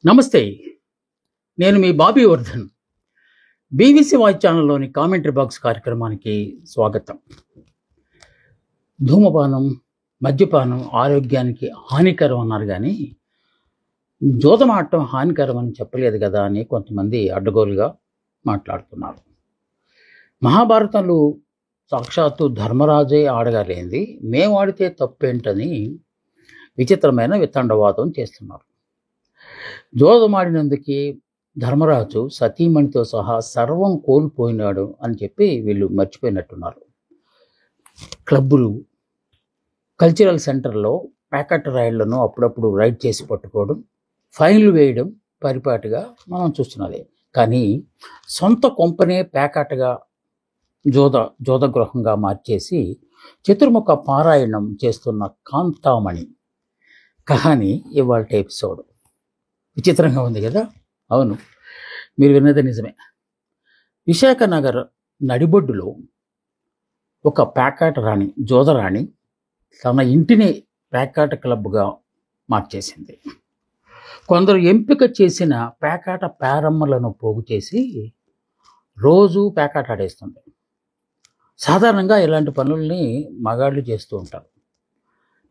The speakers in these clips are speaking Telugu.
నమస్తే. నేను మీ బాబీ వర్ధన్. బీబీసీ వాయిస్ ఛానల్లోని కామెంటరీ బాక్స్ కార్యక్రమానికి స్వాగతం. ధూమపానం, మద్యపానం ఆరోగ్యానికి హానికరం అన్నారు కానీ జూదం ఆడటం హానికరం అని చెప్పలేదు కదా అని కొంతమంది అడ్డగోలుగా మాట్లాడుతున్నారు. మహాభారతంలో సాక్షాత్తు ధర్మరాజే ఆడగలేంది మేము ఆడితే తప్పేంటని విచిత్రమైన వితండవాదం చేస్తున్నారు. జోదమాడినందుకే ధర్మరాజు సతీమణితో సహా సర్వం కోల్పోయినాడు అని చెప్పి వీళ్ళు మర్చిపోయినట్టున్నారు. క్లబ్బులు, కల్చరల్ సెంటర్లో ప్యాకెట్ రైళ్లను అప్పుడప్పుడు రైడ్ చేసి పట్టుకోవడం, ఫైన్లు వేయడం పరిపాటిగా మనం చూస్తున్నదే. కానీ సొంత కొంపనే ప్యాకెట్గా జోదగృహంగా మార్చేసి చతుర్ముఖ పారాయణం చేస్తున్న కాంతామణి కహాని ఇవాళ ఎపిసోడ్. విచిత్రంగా ఉంది కదా? అవును, మీరు విన్నది నిజమే. విశాఖ నగర్ నడిబొడ్డులో ఒక ప్యాకెట్ రాణి, జోదరాణి తన ఇంటిని ప్యాకెట్ క్లబ్గా మార్చేసింది. కొందరు ఎంపిక చేసిన ప్యాకెట్ పేరమ్మలను పోగు చేసి రోజు ప్యాకెట్ ఆడేస్తుంది. సాధారణంగా ఇలాంటి పనుల్ని మగాళ్ళు చేస్తూ ఉంటారు.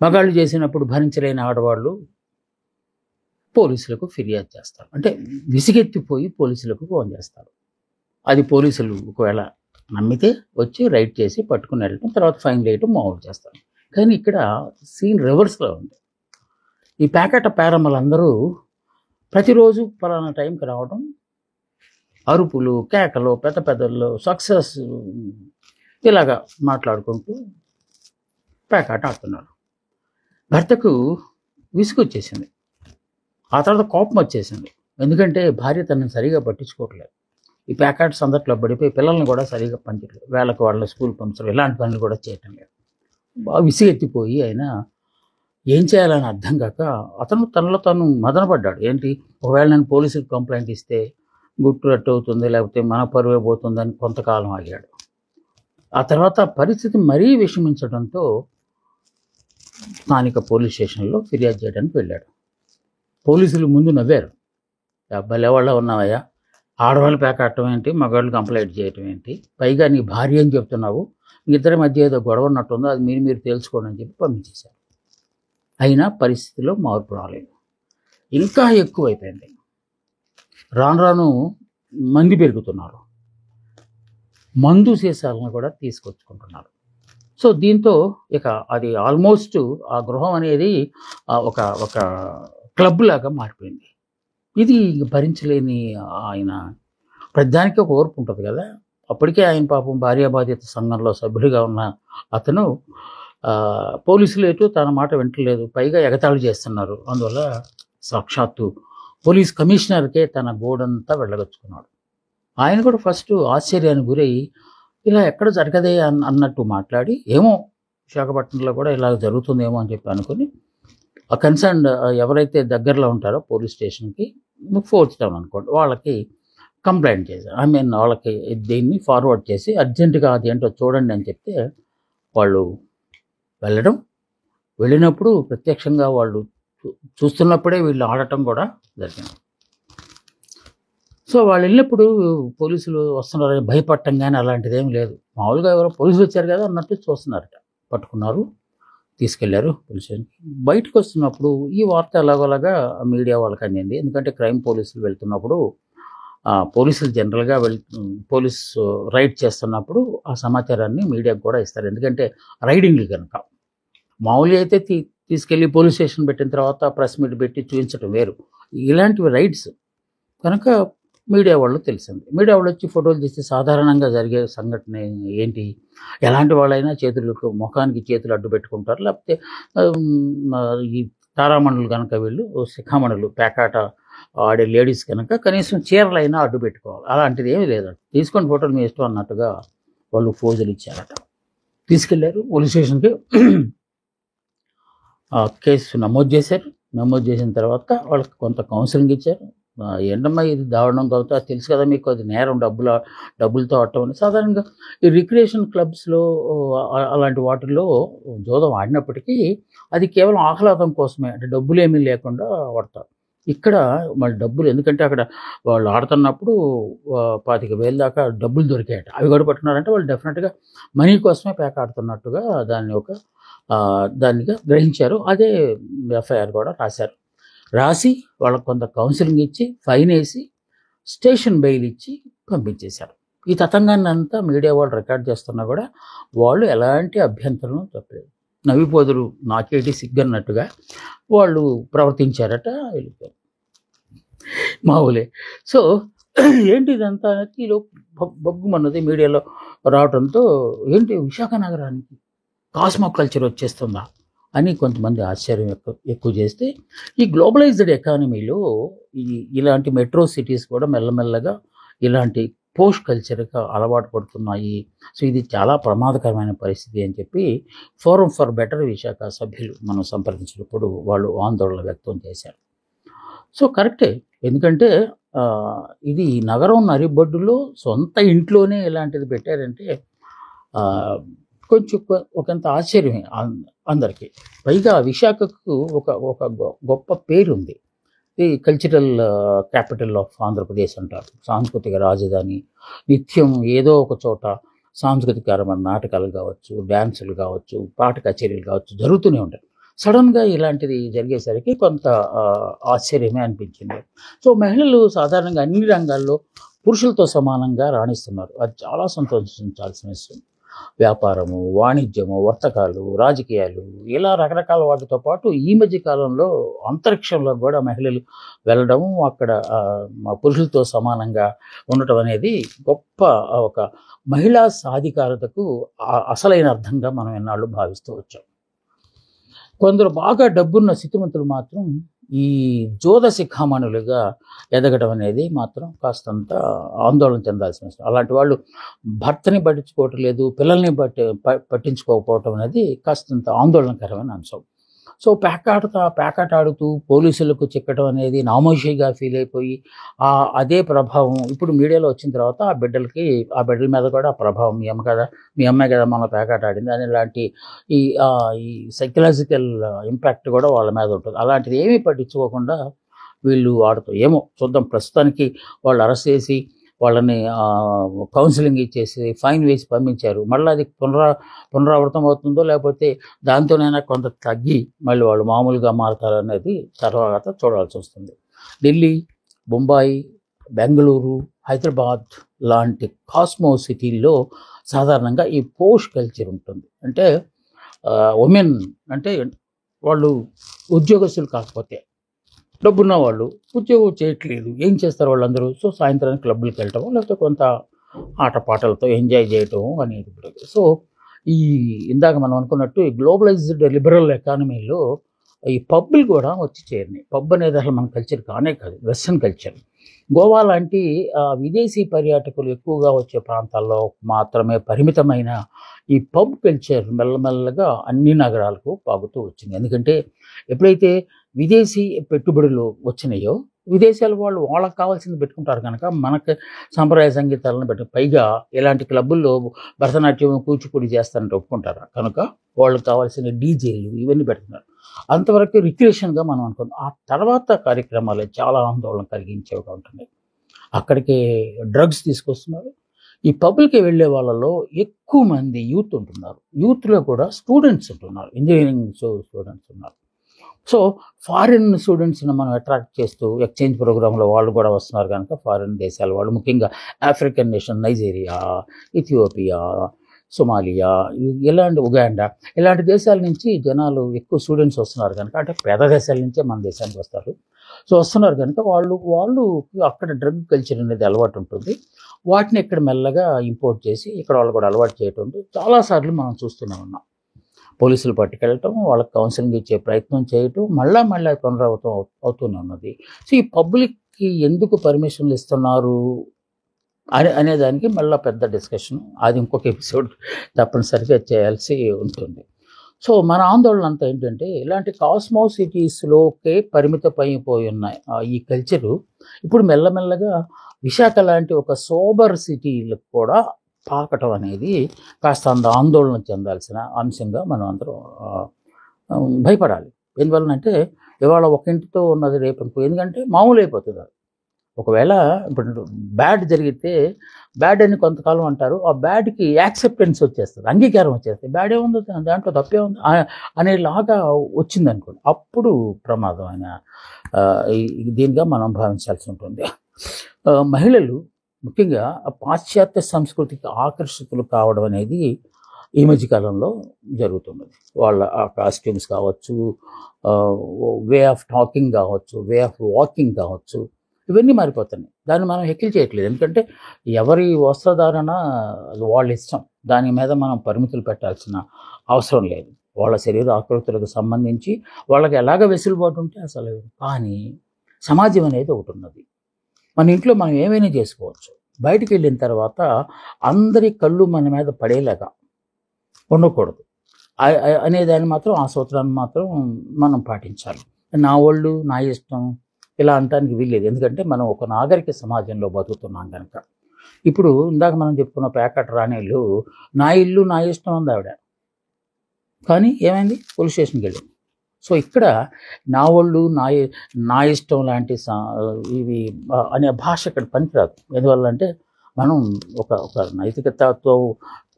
మగాళ్ళు చేసినప్పుడు భరించలేని ఆడవాళ్ళు పోలీసులకు ఫిర్యాదు చేస్తారు. అంటే విసిగెత్తిపోయి పోలీసులకు ఫోన్ చేస్తారు. అది పోలీసులు ఒకవేళ నమ్మితే వచ్చి రైడ్ చేసి పట్టుకుని వెళ్ళటం, తర్వాత ఫైన్ వేయటం మామూలు చేస్తారు. కానీ ఇక్కడ సీన్ రివర్స్లో ఉంది. ఈ ప్యాకెట్ పేరమ్మలందరూ ప్రతిరోజు పలానా టైంకి రావడం, అరుపులు, కేకలు, పెద్ద పెద్దలు, సక్సెస్ ఇలాగా మాట్లాడుకుంటూ ప్యాకెట్ ఆడుతున్నారు. భర్తకు విసుగొచ్చేసింది. ఆ తర్వాత కోపం వచ్చేసింది. ఎందుకంటే భార్య తనని సరిగా పట్టించుకోవట్లేదు. ఈ ప్యాకెట్స్ అందట్లో పడిపోయి పిల్లల్ని కూడా సరిగా పంచట్లేదు. వాళ్ళ స్కూల్ పంపించడం, ఇలాంటి పనులు కూడా చేయటం లేదు. బాగా విసిగెత్తిపోయి ఆయన ఏం చేయాలని అర్థం కాక అతను తనలో తను మదనపడ్డాడు. ఏంటి, ఒకవేళ నేను పోలీసులకు కంప్లైంట్ ఇస్తే గుట్టు రట్టు అవుతుంది, లేకపోతే మన పరువే పోతుందని కొంతకాలం ఆగాడు. ఆ తర్వాత పరిస్థితి మరీ విషమించడంతో స్థానిక పోలీస్ స్టేషన్లో ఫిర్యాదు చేయడానికి వెళ్ళాడు. పోలీసులు ముందు నవ్వారు. అబ్బాయిలు వాళ్ళ ఉన్నావయ్యా, ఆడవాళ్ళు పేకాడటం ఏంటి, మగవాళ్ళు కంప్లైంట్ చేయటం ఏంటి, పైగా నీ భార్య అని చెప్తున్నావు, మీ ఇద్దరి మధ్య ఏదో గొడవ ఉన్నట్టుందో అది మీరు తెలుసుకోండి అని చెప్పి పంపించేశారు. అయినా పరిస్థితిలో మార్పు రాలేదు, ఇంకా ఎక్కువైపోయింది. రాను రాను మంది పెరుగుతున్నారు, మందు సీసాలను కూడా తీసుకొచ్చుకుంటున్నారు. సో దీంతో ఇక అది ఆల్మోస్ట్ ఆ గృహం అనేది ఒక క్లబ్ లాగా మారిపోయింది. ఇది భరించలేని ఆయన, ప్రతిదానికి ఒక ఓర్పు ఉంటుంది కదా. అప్పటికే ఆయన పాపం భార్యాబాధ్యత సంఘంలో సభ్యుడిగా ఉన్న అతను పోలీసులు ఎటు తన మాట వింటలేదు, పైగా ఎగతాళి చేస్తున్నారు. అందువల్ల సాక్షాత్తు పోలీస్ కమిషనర్కే తన గోడంతా వెళ్ళగొచ్చుకున్నాడు. ఆయన కూడా ఫస్ట్ ఆశ్చర్యానికి గురై ఇలా ఎక్కడ జరగదే అన్నట్టు మాట్లాడి, ఏమో విశాఖపట్నంలో కూడా ఇలా జరుగుతుందేమో అని చెప్పి అనుకుని ఆ కన్సర్న్ ఎవరైతే దగ్గరలో ఉంటారో పోలీస్ స్టేషన్కి, 4th టౌన్ అనుకోండి, వాళ్ళకి కంప్లైంట్ చేశారు. వాళ్ళకి దీన్ని ఫార్వర్డ్ చేసి అర్జెంటుగా అదేంటో చూడండి అని చెప్తే వాళ్ళు వెళ్ళినప్పుడు ప్రత్యక్షంగా వాళ్ళు చూస్తున్నప్పుడే వీళ్ళు ఆడటం కూడా జరిగింది. సో వాళ్ళు వెళ్ళినప్పుడు పోలీసులు వస్తున్నారని భయపడటం కానీ అలాంటిది ఏం లేదు. మామూలుగా ఎవరో పోలీసులు వచ్చారు కదా అన్నట్టు చూస్తున్నారట. పట్టుకున్నారు, తీసుకెళ్లారు పోలీస్ స్టేషన్కి. బయటకు వస్తున్నప్పుడు ఈ వార్త ఎలాగోలాగా మీడియా వాళ్ళకి అందింది. ఎందుకంటే క్రైమ్ పోలీసులు వెళ్తున్నప్పుడు పోలీసులు జనరల్గా పోలీస్ రైడ్ చేస్తున్నప్పుడు ఆ సమాచారాన్ని మీడియాకు కూడా ఇస్తారు. ఎందుకంటే రైడింగ్లు కనుక మామూలుగా అయితే తీసుకెళ్ళి పోలీస్ స్టేషన్ పెట్టిన తర్వాత ప్రెస్ మీట్ పెట్టి చూపించడం వేరు. ఇలాంటివి రైడ్స్ కనుక మీడియా వాళ్ళు తెలిసింది. మీడియా వాళ్ళు వచ్చి ఫోటోలు తీస్తే సాధారణంగా జరిగే సంఘటన ఏంటి, ఎలాంటి వాళ్ళైనా ముఖానికి చేతులు అడ్డు పెట్టుకుంటారు. లేకపోతే ఈ తారామణులు కనుక వీళ్ళు శిఖామణులు పేకాట ఆడే లేడీస్ కనుక కనీసం చీరలైనా అడ్డు పెట్టుకోవాలి. అలాంటిది ఏమీ లేదు. తీసుకొని ఫోటోలు మీ ఇష్టం అన్నట్టుగా వాళ్ళు ఫోజులు ఇచ్చారట. తీసుకెళ్లారు పోలీస్ స్టేషన్కి, కేసు నమోదు చేశారు. నమోదు చేసిన తర్వాత వాళ్ళకి కొంత కౌన్సిలింగ్ ఇచ్చారు. ఏంటమ్మా ఇది దారుణం కావుతా, తెలుసు కదా మీకు, అది నేరం, డబ్బులతో ఆడటం అని. సాధారణంగా ఈ రిక్రియేషన్ క్లబ్స్లో అలాంటి వాటిల్లో జూదం ఆడినప్పటికీ అది కేవలం ఆహ్లాదం కోసమే, అంటే డబ్బులు ఏమీ లేకుండా ఆడతారు. ఇక్కడ మళ్ళీ డబ్బులు, ఎందుకంటే అక్కడ వాళ్ళు ఆడుతున్నప్పుడు 25,000 దాకా డబ్బులు దొరికాయట. అవి కూడా పట్టుకున్నారంటే వాళ్ళు డెఫినెట్గా మనీ కోసమే పేక ఆడుతున్నట్టుగా దాన్నిగా గ్రహించారు. అదే ఎఫ్ఐఆర్ కూడా రాశారు. రాసి వాళ్ళకు కొంత కౌన్సిలింగ్ ఇచ్చి, ఫైన్ వేసి, స్టేషన్ బెయిల్ ఇచ్చి పంపించేశారు. ఈ తతంగాన్ని అంతా మీడియా వాళ్ళు రికార్డ్ చేస్తున్నా కూడా వాళ్ళు ఎలాంటి అభ్యంతరం చెప్పలేదు. నవ్విపోదురు నాకేటి సిగ్గన్నట్టుగా వాళ్ళు ప్రవర్తించారట, వెళ్ళిపోయారు. మామూలే. సో ఏంటి ఇదంతా అనేది బొగ్గుమన్నది మీడియాలో రావడంతో, ఏంటి విశాఖ నగరానికి కాస్మో కల్చర్ వచ్చేస్తుందా అని కొంతమంది ఆశ్చర్యం ఎక్కువ చేస్తే, ఈ గ్లోబలైజ్డ్ ఎకానమీలో ఇలాంటి మెట్రో సిటీస్ కూడా మెల్లమెల్లగా ఇలాంటి పోస్ట్ కల్చర్గా అలవాటు పడుతున్నాయి. సో ఇది చాలా ప్రమాదకరమైన పరిస్థితి అని చెప్పి ఫోరం ఫర్ బెటర్ విశాఖ సభ్యులు మనం సంప్రదించినప్పుడు వాళ్ళు ఆందోళన వ్యక్తం చేశారు. సో కరెక్టే, ఎందుకంటే ఇది నగరం నరిబొడ్డులో సొంత ఇంట్లోనే ఇలాంటిది పెట్టారంటే కొంచెం ఒకంత ఆశ్చర్యమే అందరికీ. పైగా విశాఖకు ఒక గొప్ప పేరుంది. ఈ కల్చరల్ క్యాపిటల్ ఆఫ్ ఆంధ్రప్రదేశ్ అంటారు. సాంస్కృతిక రాజధాని. నిత్యం ఏదో ఒక చోట సాంస్కృతికరమైన నాటకాలు కావచ్చు, డ్యాన్సులు కావచ్చు, పాట కచేరీలు కావచ్చు జరుగుతూనే ఉంటాయి. సడన్గా ఇలాంటిది జరిగేసరికి కొంత ఆశ్చర్యమే అనిపించింది. సో మహిళలు సాధారణంగా అన్ని రంగాల్లో పురుషులతో సమానంగా రాణిస్తున్నారు. అది చాలా సంతోషించాల్సిన విషయం. వ్యాపారము, వాణిజ్యము, వర్తకాలు, రాజకీయాలు, ఇలా రకరకాల వాటితో పాటు ఈ మధ్య కాలంలో అంతరిక్షంలో కూడా మహిళలు వెళ్ళడము, అక్కడ పురుషులతో సమానంగా ఉండటం అనేది గొప్ప ఒక మహిళా సాధికారతకు అసలైన అర్థంగా మనం ఎన్నాళ్ళు భావిస్తూ వచ్చాం. కొందరు బాగా డబ్బున్న స్థితిమంతులు మాత్రం ఈ జోద శిఖామణులుగా ఎదగడం అనేది మాత్రం కాస్తంత ఆందోళన చెందాల్సిన విషయం. అలాంటి వాళ్ళు భర్తని పట్టించుకోవటం లేదు, పిల్లల్ని పట్టించుకోకపోవటం అనేది కాస్తంత ఆందోళనకరమైన అంశం. సో పేకాట ఆడుతూ పోలీసులకు చిక్కడం అనేది నామోషిగా ఫీల్ అయిపోయి అదే ప్రభావం ఇప్పుడు మీడియాలో వచ్చిన తర్వాత ఆ బిడ్డల మీద కూడా ఆ ప్రభావం, మీ అమ్మాయి కదా మన పేకాట ఆడింది అని ఇలాంటి ఈ సైకలాజికల్ ఇంపాక్ట్ కూడా వాళ్ళ మీద ఉంటుంది. అలాంటిది ఏమీ పట్టించుకోకుండా వీళ్ళు ఆడుతూ ఏమో చూద్దాం. ప్రస్తుతానికి వాళ్ళు అరెస్ట్ చేసి వాళ్ళని కౌన్సిలింగ్ ఇచ్చేసి ఫైన్ వేసి పంపించారు. మళ్ళీ అది పునరావృతం అవుతుందో లేకపోతే దాంతోనైనా కొంత తగ్గి మళ్ళీ వాళ్ళు మామూలుగా మారుతారనేది తర్వాత చూడాల్సి వస్తుంది. ఢిల్లీ, బొంబాయి, బెంగళూరు, హైదరాబాద్ లాంటి కాస్మో సిటీల్లో సాధారణంగా ఈ పోస్ట్ కల్చర్ ఉంటుంది. అంటే ఉమెన్ అంటే వాళ్ళు ఉద్యోగస్తులు కాకపోతే డబ్బున్న వాళ్ళు ఉద్యోగం చేయట్లేదు, ఏం చేస్తారు వాళ్ళందరూ? సో సాయంత్రానికి క్లబ్బులకు వెళ్ళటం, లేకపోతే కొంత ఆటపాటలతో ఎంజాయ్ చేయటం అనేది. సో ఇందాక మనం అనుకున్నట్టు ఈ గ్లోబలైజ్డ్ లిబరల్ ఎకానమీలో ఈ పబ్బులు కూడా వచ్చి చేరినాయి. పబ్ అనేది అసలు మన కల్చర్ కానే కాదు, వెస్ట్రన్ కల్చర్. గోవా లాంటి విదేశీ పర్యాటకులు ఎక్కువగా వచ్చే ప్రాంతాల్లో మాత్రమే పరిమితమైన ఈ పబ్ కల్చర్ మెల్లమెల్లగా అన్ని నగరాలకు పాగుతూ వచ్చింది. ఎందుకంటే ఎప్పుడైతే విదేశీ పెట్టుబడులు వచ్చినాయో విదేశాల వాళ్ళు వాళ్ళకి కావాల్సింది పెట్టుకుంటారు కనుక మనకు సాంప్రదాయ సంగీతాలను పైగా ఇలాంటి క్లబ్బుల్లో భరతనాట్యం, కూచిపూడి చేస్తారంటే ఒప్పుకుంటారు కనుక వాళ్ళకి కావాల్సిన డీజేలు ఇవన్నీ పెడుతున్నారు. అంతవరకు రిక్రియేషన్గా మనం అనుకుందాం. ఆ తర్వాత కార్యక్రమాలు చాలా ఆందోళన కలిగించేవిగా ఉంటుంది. అక్కడికి డ్రగ్స్ తీసుకొస్తున్నారు. ఈ పబ్కి వెళ్ళే వాళ్ళలో ఎక్కువ మంది యూత్ ఉంటున్నారు. యూత్లో కూడా స్టూడెంట్స్ ఉంటున్నారు, ఇంజనీరింగ్ స్టూడెంట్స్ ఉన్నారు. సో ఫారిన్ స్టూడెంట్స్ని మనం అట్రాక్ట్ చేస్తూ ఎక్స్చేంజ్ ప్రోగ్రాంలో వాళ్ళు కూడా వస్తున్నారు కనుక ఫారిన్ దేశాల వాళ్ళు, ముఖ్యంగా African nation, Nigeria, Ethiopia, Somalia, ఇలాంటి ఉగాండా ఇలాంటి దేశాల నుంచి జనాలు ఎక్కువ స్టూడెంట్స్ వస్తున్నారు కనుక, అంటే పేద దేశాల నుంచే మన దేశానికి వస్తారు. సో వస్తున్నారు కనుక వాళ్ళు అక్కడ డ్రగ్ కల్చర్ అనేది అలవాటు ఉంటుంది. వాటిని ఇక్కడ మెల్లగా ఇంపోర్ట్ చేసి ఇక్కడ వాళ్ళు కూడా అలవాటు చేయటం చాలాసార్లు మనం చూస్తూనే ఉన్నాం. పోలీసులు పట్టుకెళ్ళటం, వాళ్ళకి కౌన్సిలింగ్ ఇచ్చే ప్రయత్నం చేయటం, మళ్ళీ పునరావృతం అవుతూనే ఉన్నది. సో ఈ పబ్లిక్కి ఎందుకు పర్మిషన్లు ఇస్తున్నారు అనేదానికి మళ్ళీ పెద్ద డిస్కషన్, అది ఇంకొక ఎపిసోడ్ తప్పనిసరిగా చేయాల్సి ఉంటుంది. సో మన ఆందోళన అంతా ఏంటంటే ఇలాంటి కాస్మో సిటీస్లోకే పరిమితమైపోయి ఉన్నాయి ఈ కల్చరు ఇప్పుడు మెల్లమెల్లగా విశాఖ లాంటి ఒక సోబర్ సిటీలకు కూడా పాకటం అనేది కాస్త అంత ఆందోళన చెందాల్సిన అంశంగా మనం అందరం భయపడాలి. ఎందువలనంటే ఇవాళ ఒక ఇంటితో ఉన్నది రేపు ఇంకో, ఎందుకంటే మామూలు అయిపోతుంది అది. ఒకవేళ ఇప్పుడు బ్యాడ్ జరిగితే బ్యాడ్ అని కొంతకాలం అంటారు, ఆ బ్యాడ్కి యాక్సెప్టెన్స్ వచ్చేస్తుంది, అంగీకారం వచ్చేస్తుంది, బ్యాడ్ ఏముంది దాంట్లో తప్పే ఉంది అనేలాగా వచ్చింది అనుకోండి, అప్పుడు ప్రమాదం అయిన దీనిగా మనం భావించాల్సి ఉంటుంది. మహిళలు ముఖ్యంగా పాశ్చాత్య సంస్కృతికి ఆకర్షితులు కావడం అనేది ఈ మధ్యకాలంలో జరుగుతున్నది. వాళ్ళ కాస్ట్యూమ్స్ కావచ్చు, వే ఆఫ్ టాకింగ్ కావచ్చు, వే ఆఫ్ వాకింగ్ కావచ్చు, ఇవన్నీ మారిపోతున్నాయి. దాన్ని మనం హెక్కిల్ చేయట్లేదు, ఎందుకంటే ఎవరి వస్త్రధారణ వాళ్ళ ఇష్టం, దాని మీద మనం పరిమితులు పెట్టాల్సిన అవసరం లేదు. వాళ్ళ శరీర ఆకృతులకు సంబంధించి వాళ్ళకి ఎలాగ వెసులుబాటు ఉంటే అసలు. కానీ సమాజం అనేది ఒకటి ఉన్నది, మన ఇంట్లో మనం ఏమైనా చేసుకోవచ్చు, బయటికి వెళ్ళిన తర్వాత అందరి కళ్ళు మన మీద పడేలాగా ఉండకూడదు అనేదాన్ని మాత్రం, ఆ సూత్రాన్ని మాత్రం మనం పాటించాలి. నా వాళ్ళు నా ఇష్టం ఇలా అనటానికి వీల్లేదు, ఎందుకంటే మనం ఒక నాగరిక సమాజంలో బతుకుతున్నాం కనుక. ఇప్పుడు ఇందాక మనం చెప్పుకున్న ప్యాకెట్ రాణీళ్ళు నా ఇల్లు నా ఇష్టం ఉంది ఆవిడ, కానీ ఏమైంది, పోలీస్ స్టేషన్కి వెళ్ళింది. సో ఇక్కడ నా వాళ్ళు నా ఇష్టం లాంటి ఇవి అనే భాష ఇక్కడ పనికిరాదు. ఎందువల్ల అంటే మనం ఒక నైతికతతో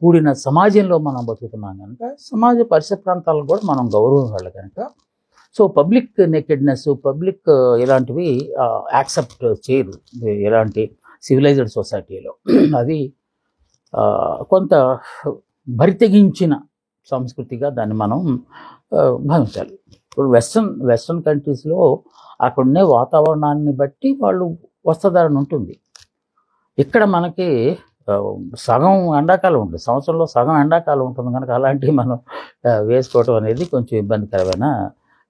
కూడిన సమాజంలో మనం బతుకుతున్నాం కనుక, సమాజ పరిసర ప్రాంతాలను కూడా మనం గౌరవం ఇవ్వాలి కనుక. సో పబ్లిక్ నేకెడ్నెస్, పబ్లిక్ ఇలాంటివి యాక్సెప్ట్ చేయరు ఎలాంటి సివిలైజ్డ్ సొసైటీలో. అది కొంత బరితెగించిన సంస్కృతిగా దాన్ని మనం భావించాలి. ఇప్పుడు వెస్ట్రన్ కంట్రీస్లో అక్కడ ఉండే వాతావరణాన్ని బట్టి వాళ్ళు వస్త్రధారణ ఉంటుంది. ఇక్కడ మనకి సగం ఎండాకాలం ఉంటుంది, సంవత్సరంలో సగం ఎండాకాలం ఉంటుంది కనుక అలాంటివి మనం వేసుకోవటం అనేది కొంచెం ఇబ్బందికరమైన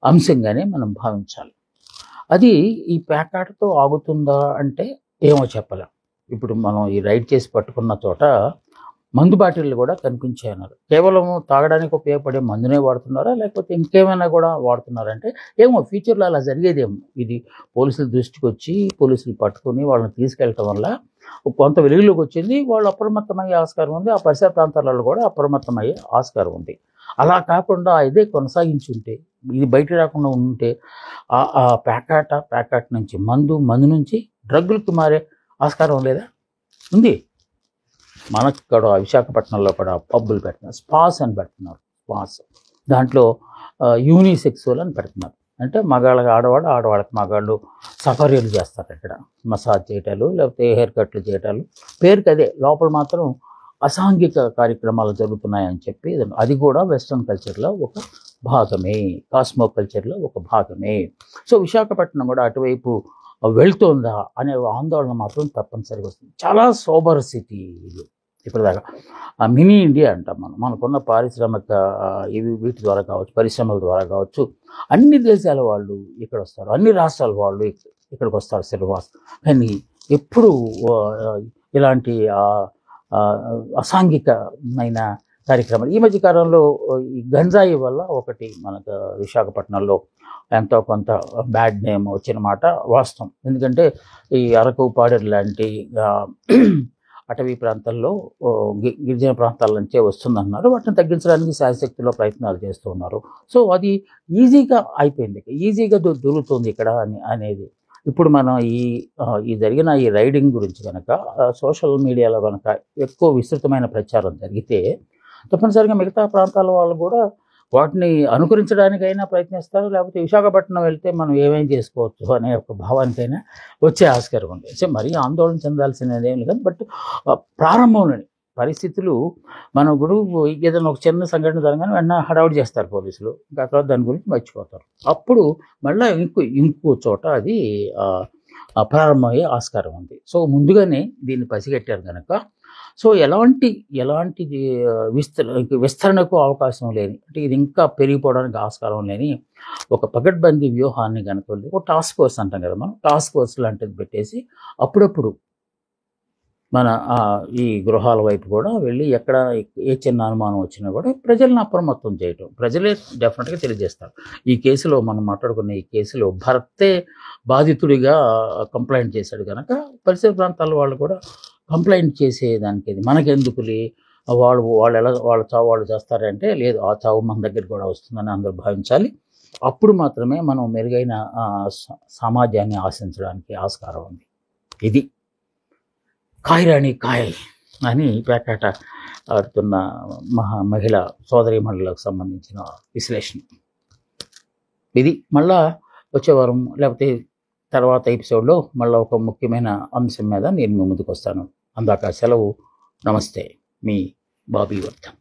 అంశంగానే మనం భావించాలి. అది ఈ ప్యాకెట్తో ఆగుతుందా అంటే ఏమో చెప్పలేం. ఇప్పుడు మనం ఈ రైడ్ చేసి పట్టుకున్న చోట మందు బాటిళ్ళు కూడా కనిపించాయన్నారు. కేవలం తాగడానికి ఉపయోగపడే మందునే వాడుతున్నారా, లేకపోతే ఇంకేమైనా కూడా వాడుతున్నారంటే ఏమో, ఫ్యూచర్లో అలా జరిగేదేమో. ఇది పోలీసుల దృష్టికి వచ్చి పోలీసులు పట్టుకొని వాళ్ళని తీసుకెళ్ళటం వల్ల కొంత వెలుగులోకి వచ్చింది, వాళ్ళు అప్రమత్తమయ్యే ఆస్కారం ఉంది, ఆ పరిసర ప్రాంతాలలో కూడా అప్రమత్తమయ్యే ఆస్కారం ఉంది. అలా కాకుండా ఇదే కొనసాగించి ఉంటే, ఇది బయట రాకుండా ఉంటే ఆ ప్యాకెట్ నుంచి మందు నుంచి డ్రగ్గులకు మారే ఆస్కారం లేదా? ఉంది. మనకు ఇక్కడ విశాఖపట్నంలో కూడా పబ్బులు పెడుతున్నారు, స్పాస్ అని పెడుతున్నారు. స్పాస్ దాంట్లో యూనిసెక్సువల్ అని పెడుతున్నారు, అంటే మగాళ్ళకి ఆడవాళ్ళు, ఆడవాళ్ళకి మగాళ్ళు సఫరీలు చేస్తారు. ఇక్కడ మసాజ్ చేయటాలు, లేకపోతే హెయిర్ కట్లు చేయటాలు, పేరుకి అదే, లోపల మాత్రం అసాంఘిక కార్యక్రమాలు జరుగుతున్నాయని చెప్పి. అది కూడా వెస్ట్రన్ కల్చర్లో ఒక భాగమే, కాస్మో కల్చర్లో ఒక భాగమే. సో విశాఖపట్నం కూడా అటువైపు వెళ్తుందా అనే ఆందోళన మాత్రం తప్పనిసరిగా వస్తుంది. చాలా సోబర్ సిటీ ఇది. ఇప్పటిదాకా మినీ ఇండియా అంటాం మనం. మనకున్న పారిశ్రామిక వీటి ద్వారా కావచ్చు, పరిశ్రమల ద్వారా కావచ్చు, అన్ని దేశాల వాళ్ళు ఇక్కడ వస్తారు, అన్ని రాష్ట్రాల వాళ్ళు ఇక్కడికి వస్తారు సిలవాస్. కానీ ఎప్పుడు ఇలాంటి అసాంఘికమైన కార్యక్రమాలు ఈ మధ్య కాలంలో ఈ గంజాయి వల్ల ఒకటి మనకు విశాఖపట్నంలో ఎంతో కొంత బ్యాడ్ నేమ్ వచ్చిన మాట వాస్తవం. ఎందుకంటే ఈ అరకు, పాడేరు లాంటి అటవీ ప్రాంతాల్లో గిరిజన ప్రాంతాల నుంచే వస్తుందన్నారు. వాటిని తగ్గించడానికి శాయశక్తిలో ప్రయత్నాలు చేస్తూ ఉన్నారు. సో అది ఈజీగా అయిపోయింది, ఈజీగా దొరుకుతుంది ఇక్కడ అనేది. ఇప్పుడు మనం ఈ జరిగిన ఈ రైడింగ్ గురించి కనుక సోషల్ మీడియాలో కనుక ఎక్కువ విస్తృతమైన ప్రచారం జరిగితే తప్పనిసరిగా మిగతా ప్రాంతాల వాళ్ళు కూడా వాటిని అనుకరించడానికైనా ప్రయత్నిస్తారు, లేకపోతే విశాఖపట్నం వెళ్తే మనం ఏమేం చేసుకోవచ్చు అనే ఒక భావానికైనా వచ్చే ఆస్కారం ఉంది. సో మరీ ఆందోళన చెందాల్సినది ఏమి లేదు. బట్ ప్రారంభంలోని పరిస్థితులు మన గురువు ఏదైనా ఒక చిన్న సంఘటన జరగానే వెంటనే హడావుడి చేస్తారు పోలీసులు, ఇంకా తర్వాత దాని గురించి మర్చిపోతారు. అప్పుడు మళ్ళీ ఇంకో చోట అది ప్రారంభమయ్యే ఆస్కారం ఉంది. సో ముందుగానే దీన్ని పసిగట్టారు కనుక సో ఎలాంటి విస్తరణకు అవకాశం లేని, అంటే ఇది ఇంకా పెరిగిపోవడానికి ఆస్కారం లేని ఒక పకడ్బందీ వ్యూహాన్ని కనుక ఒక టాస్క్ ఫోర్స్ అంటాం కదా మనం, టాస్క్ ఫోర్స్ లాంటిది పెట్టేసి అప్పుడప్పుడు మన ఈ గృహాల వైపు కూడా వెళ్ళి ఎక్కడ ఏ చిన్న అనుమానం వచ్చినా కూడా ప్రజలను అప్రమత్తం చేయటం, ప్రజలే డెఫినెట్గా తెలియజేస్తారు. ఈ కేసులో మనం మాట్లాడుకున్న ఈ కేసులో భర్తే బాధితుడిగా కంప్లైంట్ చేశాడు కనుక పరిసర ప్రాంతాల వాళ్ళు కూడా కంప్లైంట్ చేసేదానికి మనకెందుకులే, వాళ్ళు చావు వాళ్ళు చేస్తారంటే లేదు, ఆ చావు మన దగ్గర కూడా వస్తుందని అందరూ భావించాలి. అప్పుడు మాత్రమే మనం మెరుగైన సమాజాన్ని ఆశించడానికి ఆస్కారం ఉంది. ఇది కాయరాణి కాయ్ అని పేకాట ఆడుతున్న మహిళ సోదరీమణులకు సంబంధించిన విశ్లేషణ ఇది. మళ్ళా వచ్చే వారం లేకపోతే తర్వాత ఎపిసోడ్లో మళ్ళీ ఒక ముఖ్యమైన అంశం మీద నేను మీ ముందుకు వస్తాను. అందాక సెలవు. నమస్తే, మీ బాబీ వర్ధన్.